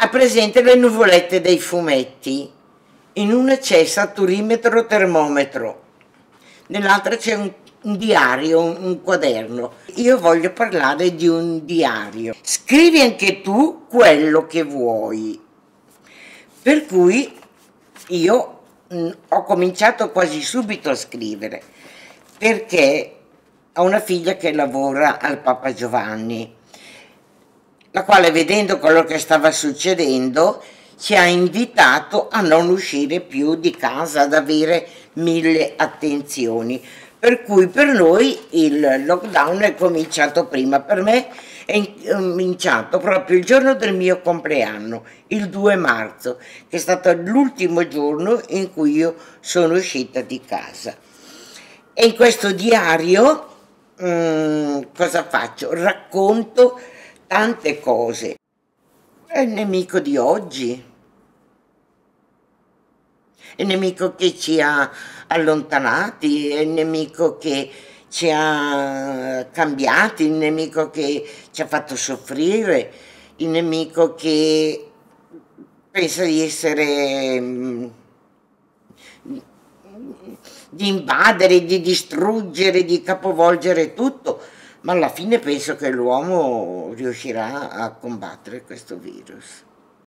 Ha presente le nuvolette dei fumetti? In una c'è saturimetro termometro, nell'altra c'è un diario, un quaderno. Io voglio parlare di un diario. Scrivi anche tu quello che vuoi. Per cui io ho cominciato quasi subito a scrivere, perché ho una figlia che lavora al Papa Giovanni, la quale, vedendo quello che stava succedendo, ci ha invitato a non uscire più di casa, ad avere 1000 attenzioni. Per cui per noi il lockdown è cominciato prima, per me è cominciato proprio il giorno del mio compleanno, il 2 marzo, che è stato l'ultimo giorno in cui io sono uscita di casa. E in questo diario cosa faccio? Racconto tante cose. È il nemico di oggi, è il nemico che ci ha allontanati, è il nemico che ci ha cambiati, il nemico che ci ha fatto soffrire, il nemico che pensa di essere, di invadere, di distruggere, di capovolgere tutto, ma alla fine penso che l'uomo riuscirà a combattere questo virus.